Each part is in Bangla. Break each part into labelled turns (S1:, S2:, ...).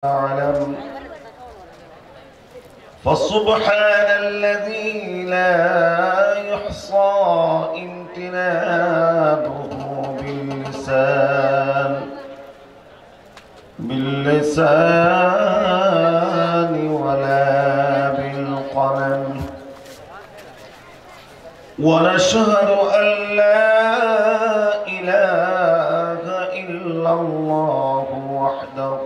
S1: أعلم فسبحان الذي لا يحصى امتنانه باللسان ولا بالقلم ونشهد أن لا إله إلا الله وحده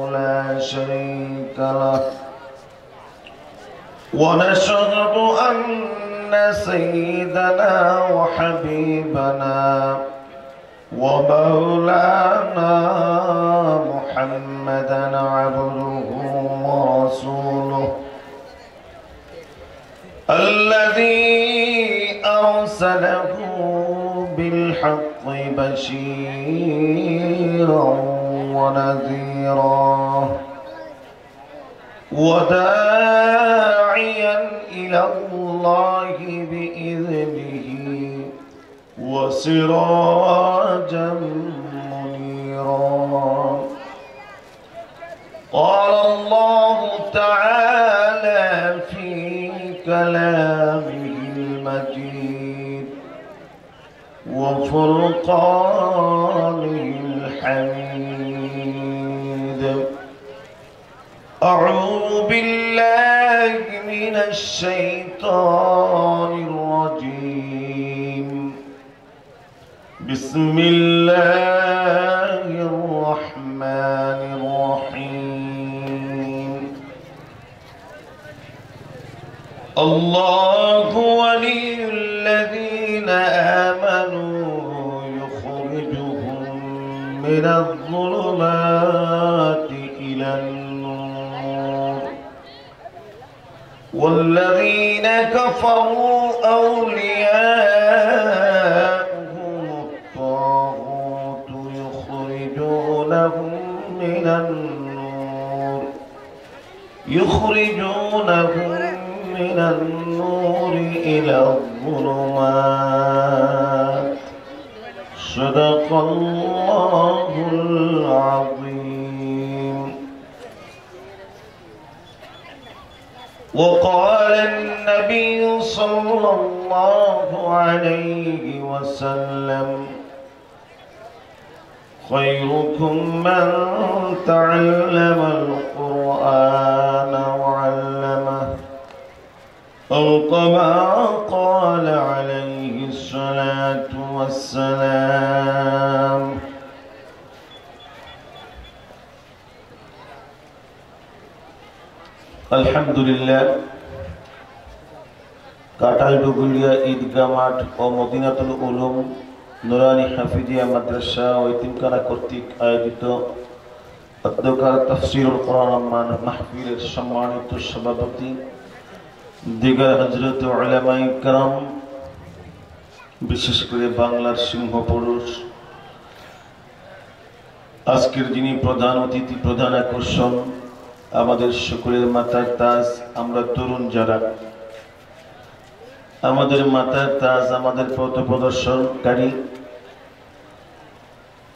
S1: لا شريك له ونشهد أن سيدنا وحبيبنا ومولانا محمدا عبده ورسوله الذي أرسله بالحق بشيرا ونذيرا وداعيا إلى الله بإذنه وسراجا منيرا. قال الله تعالى في كلامه المجيد وفرقانه الحميد: أعوذ بالله من الشيطان الرجيم. بسم الله الرحمن الرحيم. الله ولي الذين آمنوا يخرجهم من الظلمات إلى النور والذين كفروا أولياءهم الطاغوت يخرجونهم من النور إلى الظلمات. صدق الله العظيم. وقال النبي صلى الله عليه وسلم: خيركم من تعلم القرآن وعلمه، أو كما قال عليه الصلاة والسلام. আলহামদুলিল্লাহ, কাটালডুগুলিয়া ঈদগাহ মাঠ ও মদিনাতুল উলুম নুরানি হাফিজিয়া মাদ্রাসা ও ইতিমখানা কর্তৃক আয়োজিত অধ্যকার তাফসীরুল কোরআন মাহফিলের সম্মানিত সভাপতি দিগার হযরত উলামায়ে কেরাম, বিশেষ করে বাংলার সিংহ পুরুষ, আজকের যিনি প্রধান অতিথি, প্রধান আকর্ষণ, আমাদের সকলের মাথার তাজ, আমরা তরুণ যারা, আমাদের মাথার তাজ, আমাদের পথ প্রদর্শনকারী,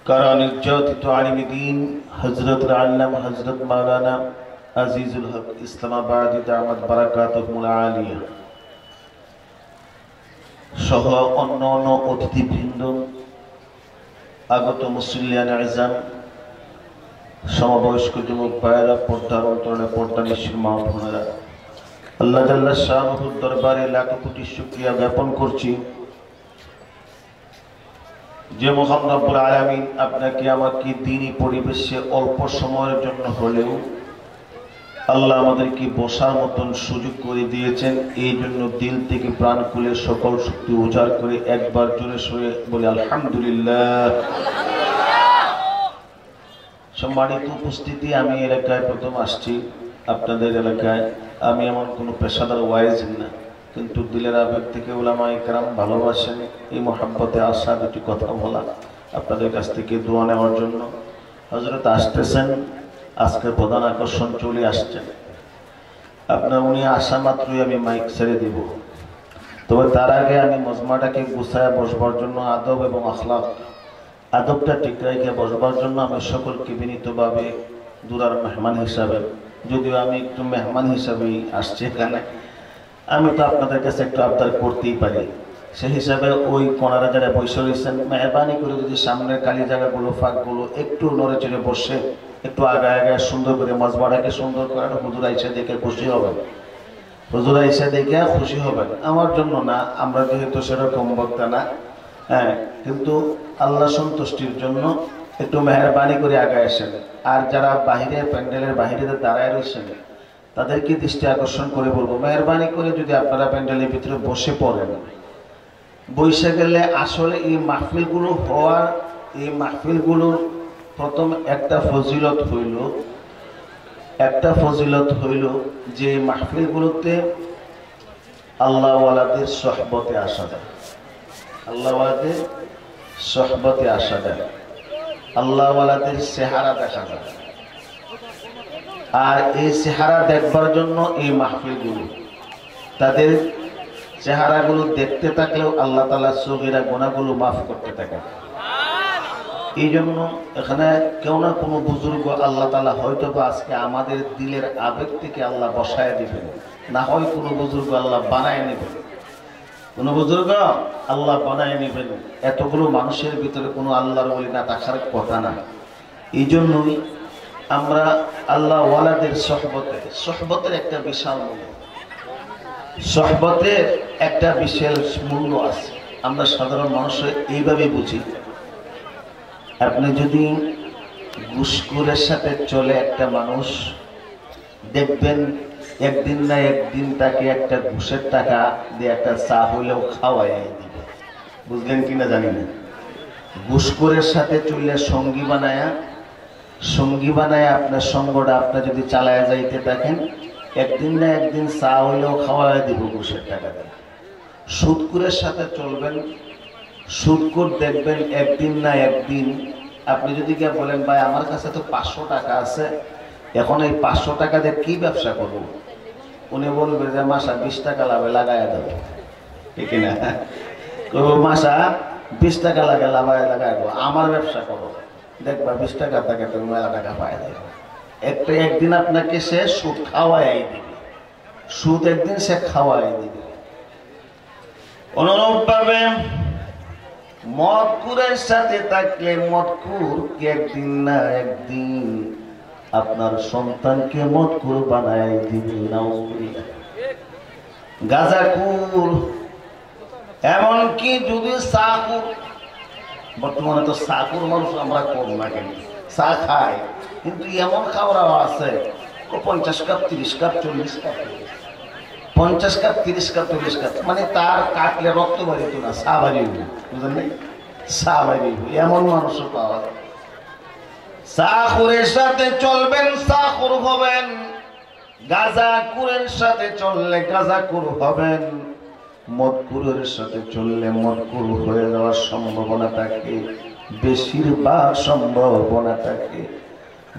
S1: কারা নির্যাতিত আলিমে দ্বীন হযরত আল্লামা হযরত মাওলানা আজিজুল হক ইসলামাবাদী দামাত বারাকাতুহুল আলিয়া সহ অন্যান্য অতিথিবৃন্দ, আগত মুসল্লিয়ান আযম, সমবয়স্ক যুবক ভাইয়েরা, পর্দার অন্তরালে পর্দানিশীর মা বোনেরা, আল্লাহ জাল্লা শানুহুর দরবারে লাখ কোটি শুকরিয়া জ্ঞাপন করছি যে মহান রব্বুল আলামিন আপনাকে আমাকে দ্বীনি পরিবেশে অল্প সময়ের জন্য হলেও আল্লাহ আমাদেরকে বসার মতন সুযোগ করে দিয়েছেন। এই জন্য দিল থেকে প্রাণ খুলে সকল শক্তি উজাড় করে একবার জোরে সরে বলে আলহামদুলিল্লাহ। সম্মানিত উপস্থিতি, আমি এলাকায় প্রথম আসছি, আপনাদের এলাকায়। আমি এমন কোনো পেশাদার ওয়াইজ না, কিন্তু দিলের আবেগ থেকে উলামায়ে কেরাম ভালোবাসেন, এই মহাব্বতে আসা, দুটি কথা বলা, আপনাদের কাছ থেকে দোয়া নেওয়ার জন্য। হযরত আসতেছেন, আজকের প্রধান আকর্ষণ চলে আসছেন। আপনার উনি আসা মাত্রই আমি মাইক ছেড়ে দিব। তবে তার আগে আমি মজমাটাকে গুছায় বসবার জন্য আদব এবং আখলাক, আদবটা ঠিক রেখে বসবার জন্য আমি সকলকে বিনীতভাবে দূরার মেহমান হিসাবে, যদিও আমি একটু মেহমান হিসাবেই আসছি এখানে, আমি তো আপনাদের কাছে একটু আবদার করতেই পারি। সেই হিসাবে ওই কোনারা যারা বসে রয়েছেন, মেহরবানি করে যদি সামনের কালী জায়গাগুলো ফাঁকগুলো একটু নড়ে চড়ে বসে একটু আগায় আগায় সুন্দর করে মজবাটাকে সুন্দর করেন, হুজুর আইসা দেখে খুশি হবেন, হুজুর আইসা দেখে খুশি হবেন। আমার জন্য না, আমরা যেহেতু সেরকম বক্তা না, হ্যাঁ, কিন্তু আল্লাহ সন্তুষ্টির জন্য একটু মেহরবানি করে আগায় আসেন। আর যারা বাহিরে প্যান্ডেলের বাহিরে দাঁড়ায় রয়েছেন তাদেরকে দৃষ্টি আকর্ষণ করে বলবো, মেহরবানি করে যদি আপনারা প্যান্ডেলের ভিতরে বসে পড়েন। বসে গেলে আসলে এই মাহফিলগুলো হওয়ার, এই মাহফিলগুলোর প্রথম একটা ফজিলত হইল যে মাহফিলগুলোতে আল্লাহওয়ালাদের সোহবতে আসা যায়, আল্লাহওয়ালাদের সোহবতে আসা যায়, আল্লাহওয়ালাদের চেহারা দেখা যায়। আর এই চেহারা দেখবার জন্য এই মাহফিলগুলো, তাদের চেহারাগুলো দেখতে থাকলেও আল্লাহ তাআলা সগীরা গুনাহগুলো মাফ করতে থাকেন। এই জন্য এখানে কেউ না কোনো বুজুর্গ আল্লাহ তাআলা হয়তো বা আজকে আমাদের দিলের আবেগ থেকে আল্লাহ বসায় দিবেন, না হয় কোনো বুজুর্গ আল্লাহ বানায় নেবেন, কোনো বুজুর্গ আল্লাহ বানায় নেবেন। এতগুলো মানুষের ভিতরে কোনো আল্লাহর ওলি না থাকার কথা না। এই জন্যই আমরা আল্লাহ ওয়ালাদের সোহবতের একটা বিশাল মূল্য, সোহবতের একটা বিশাল মূল্য আছে। আমরা সাধারণ মানুষ এইভাবে বুঝি, আপনি যদি ঘুষখোরের সাথে চলে একটা মানুষ, দেখবেন একদিন না একদিন তাকে একটা ঘুষের টাকা দিয়ে একটা চা হইলেও খাওয়াই দিবে। বুঝলেন কিনা জানি না। ঘুষখোরের সাথে চললে সঙ্গী বানায় আপনার সঙ্গটা আপনার যদি চালায় যাইতে থাকেন, একদিন না একদিন চা হইলেও খাওয়াই দিব ঘুষের টাকা দিয়ে। সুদখোরের সাথে চলবেন, সুদখোর দেখবেন একদিন না একদিন আপনি যদি কে বলেন, ভাই আমার কাছে তো 500 টাকা আছে, এখন এই 500 টাকা দিয়ে কি ব্যবসা করবো, উনি বলবে যে মাসা 20 টাকা লাভে লাগাইয়া দেবো, ঠিক না? মাসা 20 টাকা লাগাই দেবো, আমার ব্যবসা করো, দেখবা 20 টাকা থেকে তুমি মেলা টাকা পাই দেবে। একদিন আপনাকে সে সুদ খাওয়াই দিবে, সুদ একদিন সে খাওয়াই দিবে। অনুরূপভাবে মদখোরের সাথে থাকলে মদখোরকে একদিন না একদিন আপনার সন্তানকে মদখোর বানায় দিবে। নাউজুবিল্লাহ। গাঁজাখোর, এমনকি যদি চাখোর, বর্তমানে তো চাখোর মানুষ আমরা কম না, কেন চা খায়, কিন্তু এমন খাওয়াও আছে 50 cup 30 cup 40 cup, 50 cup 30 cup 40 cup, মানে তার কাটলে রক্ত বাড়িত না, চা বাড়িয়ে, বুঝলেন নাই, চা বাড়িয়ে, এমন মানুষও পাওয়া যায়। চাখোরের সাথে চলবেন, চাখোর হবেন। গাঁজাখোরের সাথে চললে গাঁজাখোর হবেন। মদখোরের সাথে চললে মদখোর হয়ে যাওয়ার সম্ভাবনা থাকে, বেশিরভাগ সম্ভাবনা থাকে।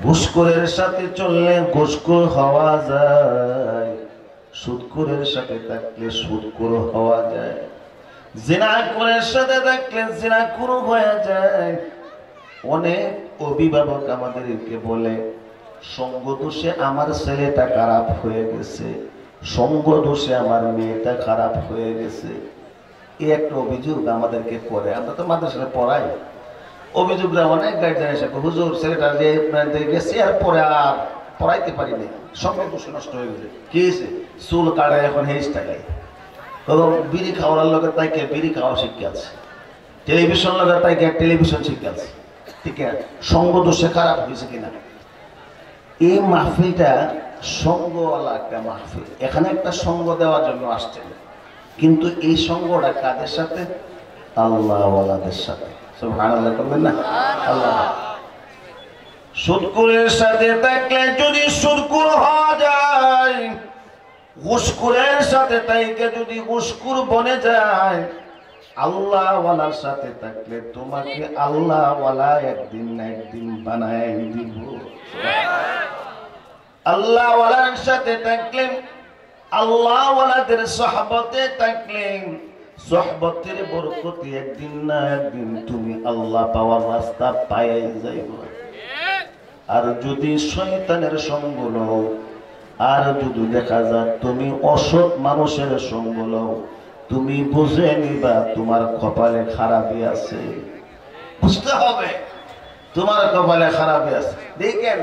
S1: ঘুষখোরের সাথে চললে ঘুষখোর হওয়া যায়, সুদখোরের সাথে থাকলে সুদখোর হওয়া যায়, জিনাখোরের সাথে থাকলে জিনাখোর হয়ে যায়। অনেক অভিভাবক আমাদেরকে বলে, সঙ্গ দোষে আমার ছেলেটা খারাপ হয়ে গেছে, সঙ্গ দোষে আমার মেয়েটা খারাপ হয়ে গেছে। এই একটা অভিযোগ আমাদেরকে করে, আমরা তো মাদ্রাসায় পড়াই, অভিযোগরা অনেক গার্জিয়ান এসে, হুজুর ছেলেটা যে গেছে আর পরে আর পড়াইতে পারিনি, সঙ্গ দোষ নষ্ট হয়ে গেছে। কি হয়েছে? চুল কাটে এখন হেয়ার স্টাইল, এবং বিড়ি খাওয়ার লোকের তাইকে বিড়ি খাওয়া শিক্ষা আছে, টেলিভিশন লোকের তাইকে টেলিভিশন শিক্ষা আছে, ঠিক আছে? সঙ্গ দোষে খারাপ হয়েছে কিনা। এই মাহফিলটা সঙ্গওয়ালা একটা মাহফিল, এখানে একটা সঙ্গ দেওয়ার জন্য আসছেন, কিন্তু এই সঙ্গটা কাদের সাথে? আল্লাহওয়ালাদের সাথে। সুবহানাল্লাহ করবেন না? আল্লাহ। সুদখোরের সাথে থাকলে যদি সুদখোর হওয়া যায়, ঘুষখোরের সাথে থাকলে যদি ঘুষখোর বনে যায়, আল্লাহওয়ালার সাথে থাকলে তোমাকে আল্লাহওয়ালা একদিন না একদিন বানায় দিব। আল্লাহওয়ালার সাথে থাকলে, আল্লাহওয়ালাদের সোহবতে থাকলে, সোহবতের বরকতে একদিন না একদিন তুমি আল্লাহ পাওয়ার রাস্তা পাইয়াই যাইব। আর যদি শয়তানের সঙ্গ লও, আর যদি দেখা যায় তুমি অসৎ মানুষের সঙ্গ লও, তুমি বুঝে নিবা তোমার কপালে খারাপই আছে। বুঝতে হবে তোমার কপালে খারাপই আছে। দেখেন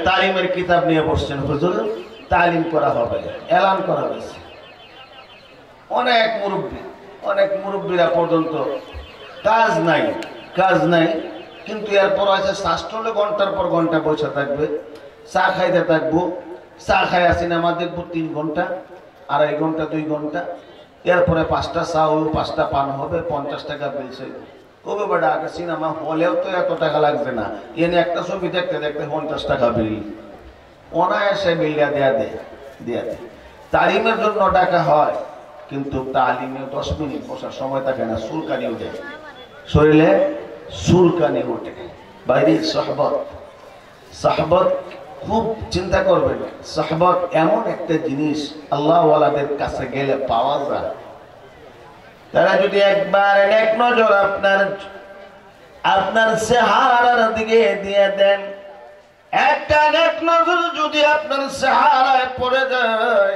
S1: তালিমের কিতাব নিয়ে বসছেন হুজুর, তালিম করা হবে, এলান করা হয়েছে। অনেক মুরব্বীরা পর্যন্ত কাজ নাই, কিন্তু এরপর আছে শাস্ত্রলে ঘন্টার পর ঘন্টা বসে থাকবে, চা খাইতে থাকবো, চা খাই সিনেমা দেখবো 3 ঘন্টা, 2.5 ঘন্টা 2 ঘন্টা, এরপরে 5টা চা ও 5টা পান হবে, 50 টাকা বেলছে। ওবে বেটা আগে সিনেমা হলেও তো এত টাকা লাগবে না, এনে একটা ছবি দেখতে দেখতে 50 টাকা বিল, অনায়াসে বিলটা দেয়া দে। তালিমের জন্য টাকা হয়, কিন্তু তালিমে 10 মিনিট বসার সময় থাকে না, চুলকানি উঠে, শরীরে চুলকানি উঠে। বাইরে সাহবত খুব চিন্তা করবেন। সাহবত এমন একটা জিনিস আল্লাহ ওয়ালাদের কাছে গেলে পাওয়া যায়। তারা যদি একবার এক নজর আপনার চেহারার দিকে দিয়ে দেন, একটা এক নজর যদি আপনার চেহারায় পড়ে যায়,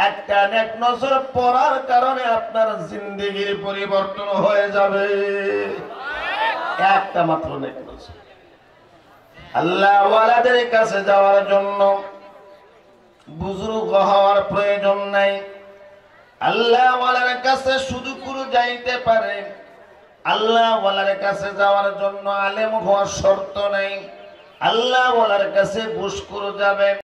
S1: একটা এক নজর পড়ার কারণে আপনার জিন্দেগির পরিবর্তন হয়ে যাবে। একটা মাত্র নেক নজর। আল্লাহ ওয়ালাদের কাছে যাওয়ার জন্য বুজুর্গ হওয়ার প্রয়োজন নাই। আল্লাহ ওয়ালার কাছে শুধু করে যাইতে পারে। আল্লাহ ওয়ালার কাছে যাওয়ার জন্য আলেম হওয়ার শর্ত নাই। আল্লাহ ওয়ালার কাছে ঘুষ করে যাবে।